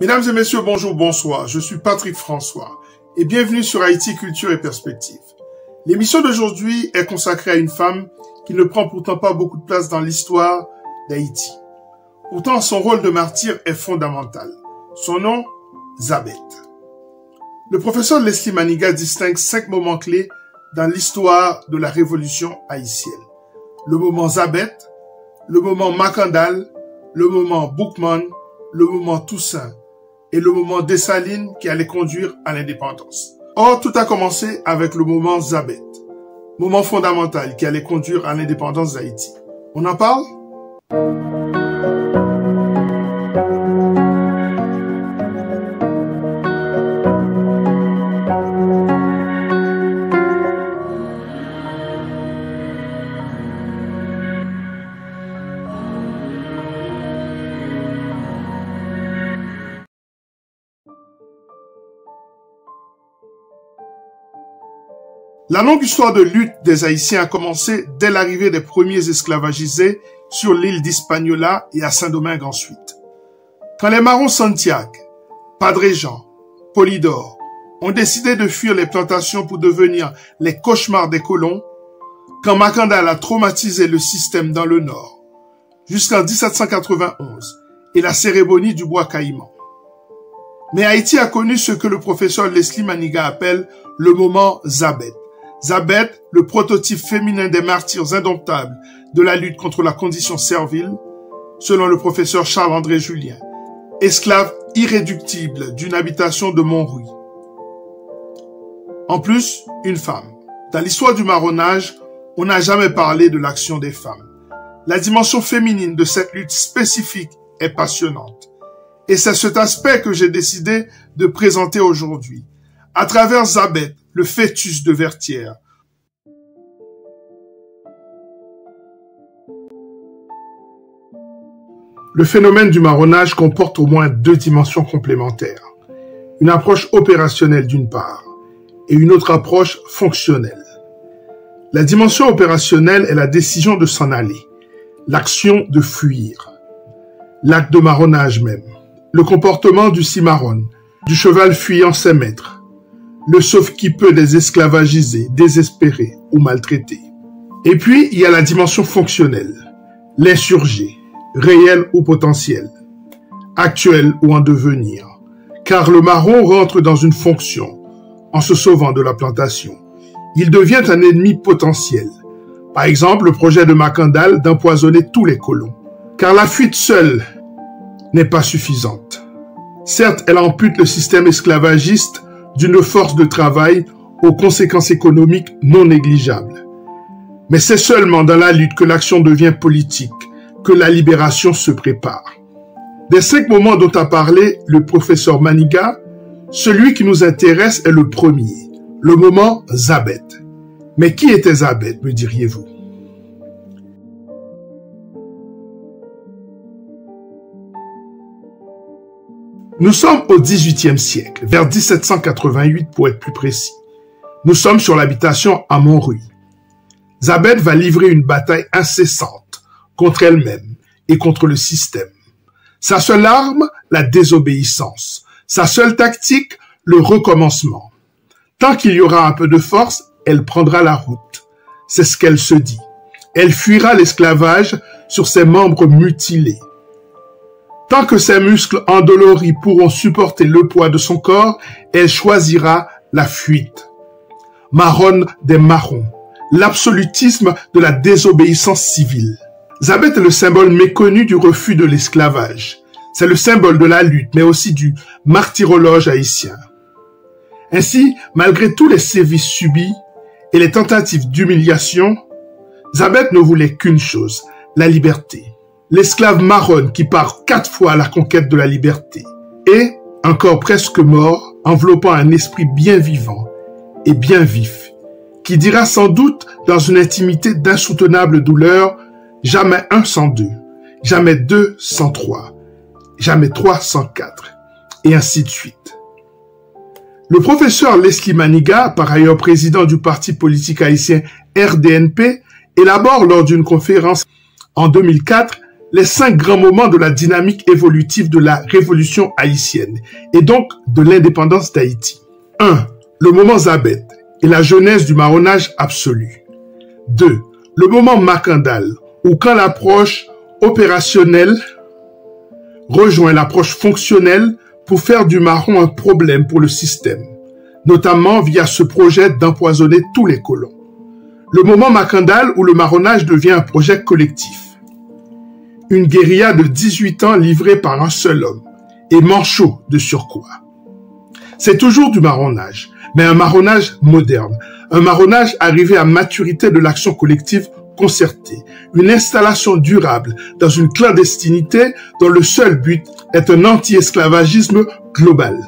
Mesdames et messieurs, bonjour, bonsoir. Je suis Patrick François et bienvenue sur Haïti Culture et Perspective. L'émission d'aujourd'hui est consacrée à une femme qui ne prend pourtant pas beaucoup de place dans l'histoire d'Haïti. Pourtant, son rôle de martyr est fondamental. Son nom, Zabeth. Le professeur Leslie Maniga distingue 5 moments clés dans l'histoire de la révolution haïtienne. Le moment Zabeth, le moment Macandal, le moment Boukman, le moment Toussaint et le moment Dessalines qui allait conduire à l'indépendance. Or, tout a commencé avec le moment Zabeth, moment fondamental qui allait conduire à l'indépendance d'Haïti. On en parle? La longue histoire de lutte des Haïtiens a commencé dès l'arrivée des premiers esclavagisés sur l'île d'Hispaniola et à Saint-Domingue ensuite. Quand les marrons Santiago, Padre Jean, Polydore ont décidé de fuir les plantations pour devenir les cauchemars des colons, quand Macandal a traumatisé le système dans le nord, jusqu'en 1791 et la cérémonie du bois caïman. Mais Haïti a connu ce que le professeur Leslie Maniga appelle le moment Zabeth. Zabeth, le prototype féminin des martyrs indomptables de la lutte contre la condition servile, selon le professeur Charles-André Julien, esclave irréductible d'une habitation de Montrouy. En plus, une femme. Dans l'histoire du marronnage, on n'a jamais parlé de l'action des femmes. La dimension féminine de cette lutte spécifique est passionnante. Et c'est cet aspect que j'ai décidé de présenter aujourd'hui, à travers Zabeth, le fœtus de Vertières. Le phénomène du marronnage comporte au moins 2 dimensions complémentaires. Une approche opérationnelle d'une part, et une autre approche fonctionnelle. La dimension opérationnelle est la décision de s'en aller, l'action de fuir, l'acte de marronnage même, le comportement du cimarron, du cheval fuyant ses maîtres, le sauve-qui-peut des esclavagisés, désespérés ou maltraités. Et puis, il y a la dimension fonctionnelle, l'insurgé, réel ou potentiel, actuel ou en devenir, car le marron rentre dans une fonction en se sauvant de la plantation. Il devient un ennemi potentiel. Par exemple, le projet de Macandal d'empoisonner tous les colons, car la fuite seule n'est pas suffisante. Certes, elle ampute le système esclavagiste d'une force de travail aux conséquences économiques non négligeables. Mais c'est seulement dans la lutte que l'action devient politique, que la libération se prépare. Des 5 moments dont a parlé le professeur Maniga, celui qui nous intéresse est le premier, le moment Zabeth. Mais qui était Zabeth, me diriez-vous? Nous sommes au XVIIIe siècle, vers 1788 pour être plus précis. Nous sommes sur l'habitation à Montrouy. Zabeth va livrer une bataille incessante contre elle-même et contre le système. Sa seule arme, la désobéissance. Sa seule tactique, le recommencement. Tant qu'il y aura un peu de force, elle prendra la route. C'est ce qu'elle se dit. Elle fuira l'esclavage sur ses membres mutilés. Tant que ses muscles endoloris pourront supporter le poids de son corps, elle choisira la fuite. Marronne des marrons, l'absolutisme de la désobéissance civile. Zabeth est le symbole méconnu du refus de l'esclavage. C'est le symbole de la lutte, mais aussi du martyrologe haïtien. Ainsi, malgré tous les sévices subis et les tentatives d'humiliation, Zabeth ne voulait qu'une chose, la liberté. L'esclave marronne qui part 4 fois à la conquête de la liberté, et, encore presque mort, enveloppant un esprit bien vivant et bien vif, qui dira sans doute dans une intimité d'insoutenable douleur, jamais 1 sans 2, jamais 2 sans 3, jamais 3 sans 4, et ainsi de suite. Le professeur Leslie Maniga, par ailleurs président du parti politique haïtien RDNP, élabore lors d'une conférence en 2004 les 5 grands moments de la dynamique évolutive de la révolution haïtienne et donc de l'indépendance d'Haïti. 1. Le moment Zabet et la genèse du marronnage absolu. 2. Le moment Macandal, où quand l'approche opérationnelle rejoint l'approche fonctionnelle pour faire du marron un problème pour le système, notamment via ce projet d'empoisonner tous les colons. Le moment Macandal où le marronnage devient un projet collectif. Une guérilla de 18 ans livrée par un seul homme, et manchot de surcroît. C'est toujours du marronnage, mais un marronnage moderne, un marronnage arrivé à maturité de l'action collective concertée, une installation durable dans une clandestinité dont le seul but est un anti-esclavagisme global.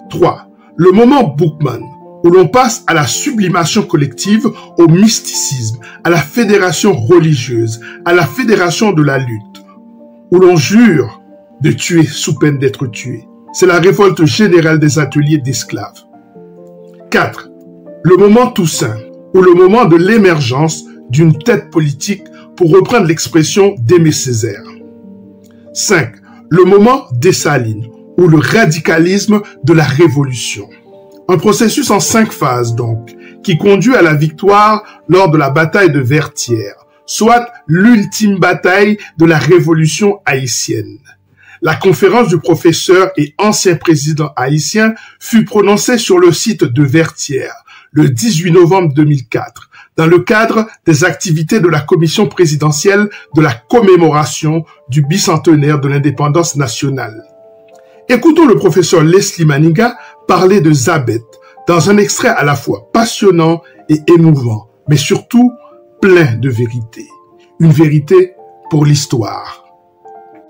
3. Le moment Boukman, où l'on passe à la sublimation collective, au mysticisme, à la fédération religieuse, à la fédération de la lutte, où l'on jure de tuer sous peine d'être tué. C'est la révolte générale des ateliers d'esclaves. 4. Le moment Toussaint, ou le moment de l'émergence d'une tête politique, pour reprendre l'expression d'Aimé Césaire. 5. Le moment Dessalines, ou le radicalisme de la révolution. Un processus en 5 phases donc, qui conduit à la victoire lors de la bataille de Vertières, soit l'ultime bataille de la révolution haïtienne. La conférence du professeur et ancien président haïtien fut prononcée sur le site de Vertières le 18 novembre 2004, dans le cadre des activités de la commission présidentielle de la commémoration du bicentenaire de l'indépendance nationale. Écoutons le professeur Leslie Maniga parler de Zabet dans un extrait à la fois passionnant et émouvant, mais surtout plein de vérité. Une vérité pour l'histoire.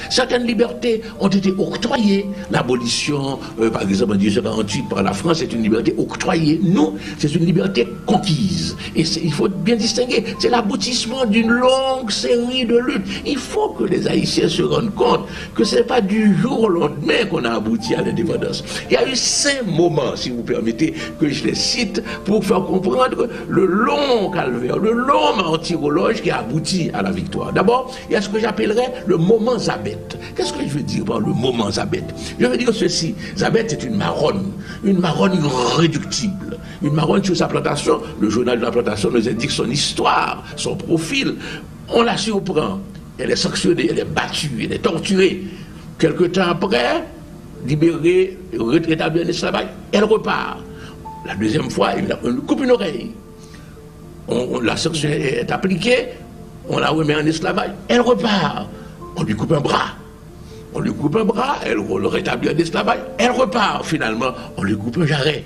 Certaines libertés ont été octroyées. L'abolition, par exemple, en 1848 par la France, c'est une liberté octroyée. Nous, c'est une liberté conquise. Et il faut bien distinguer. C'est l'aboutissement d'une longue série de luttes. Il faut que les Haïtiens se rendent compte que ce n'est pas du jour au lendemain qu'on a abouti à l'indépendance. Il y a eu 5 moments, si vous permettez, que je les cite pour faire comprendre le long calvaire, le long martyrologe qui a abouti à la victoire. D'abord, il y a ce que j'appellerais le moment Zabet. Qu'est-ce que je veux dire par le moment Zabet? Je veux dire ceci. Zabet, c'est une marronne irréductible. Une marronne sur sa plantation. Le journal de la plantation nous indique son histoire, son profil. On la surprend. Elle est sanctionnée, elle est battue, elle est torturée. Quelque temps après, libérée, rétablie en esclavage, elle repart. La deuxième fois, on lui coupe une oreille. La sanction est appliquée, on la remet en esclavage, elle repart. On lui coupe un bras. On lui coupe un bras, on le rétablit en esclavage, elle repart. Finalement, on lui coupe un jarret.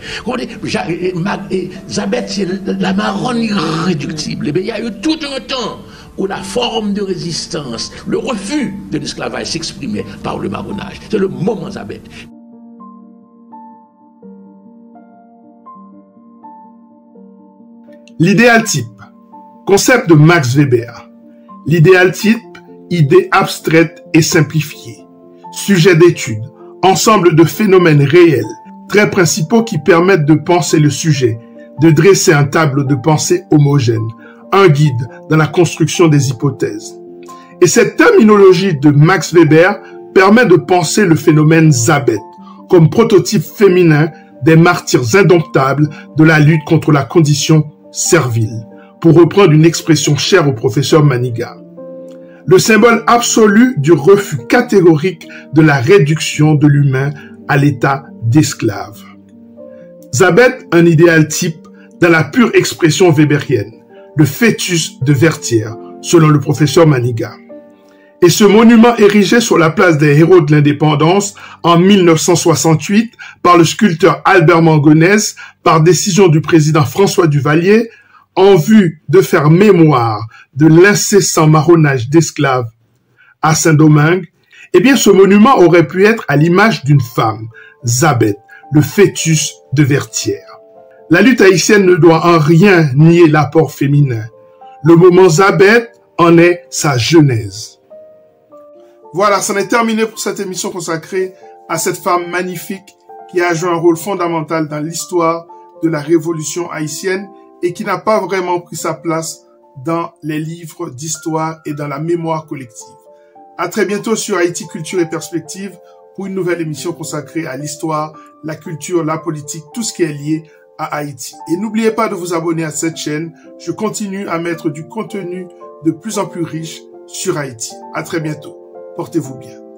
Zabet, c'est la marronne irréductible. Et bien, il y a eu tout un temps où la forme de résistance, le refus de l'esclavage s'exprimait par le marronnage. C'est le moment Zabet. L'idéal type, concept de Max Weber. L'idéal type, idée abstraite et simplifiée. Sujet d'étude, ensemble de phénomènes réels, traits principaux qui permettent de penser le sujet, de dresser un tableau de pensée homogène, un guide dans la construction des hypothèses. Et cette terminologie de Max Weber permet de penser le phénomène Zabet comme prototype féminin des martyrs indomptables de la lutte contre la condition servile, pour reprendre une expression chère au professeur Maniga. Le symbole absolu du refus catégorique de la réduction de l'humain à l'état d'esclave. Zabet, un idéal type dans la pure expression weberienne, le fœtus de Vertières, selon le professeur Maniga. Et ce monument érigé sur la place des héros de l'indépendance en 1968 par le sculpteur Albert Mangonès, par décision du président François Duvalier, en vue de faire mémoire de l'incessant marronnage d'esclaves à Saint-Domingue, eh bien ce monument aurait pu être à l'image d'une femme, Zabet, le fœtus de Vertières. La lutte haïtienne ne doit en rien nier l'apport féminin. Le moment Zabet en est sa genèse. Voilà, c'en est terminé pour cette émission consacrée à cette femme magnifique qui a joué un rôle fondamental dans l'histoire de la révolution haïtienne et qui n'a pas vraiment pris sa place dans les livres d'histoire et dans la mémoire collective. À très bientôt sur Haïti Culture et Perspective pour une nouvelle émission consacrée à l'histoire, la culture, la politique, tout ce qui est lié à Haïti. Et n'oubliez pas de vous abonner à cette chaîne. Je continue à mettre du contenu de plus en plus riche sur Haïti. À très bientôt. Portez-vous bien.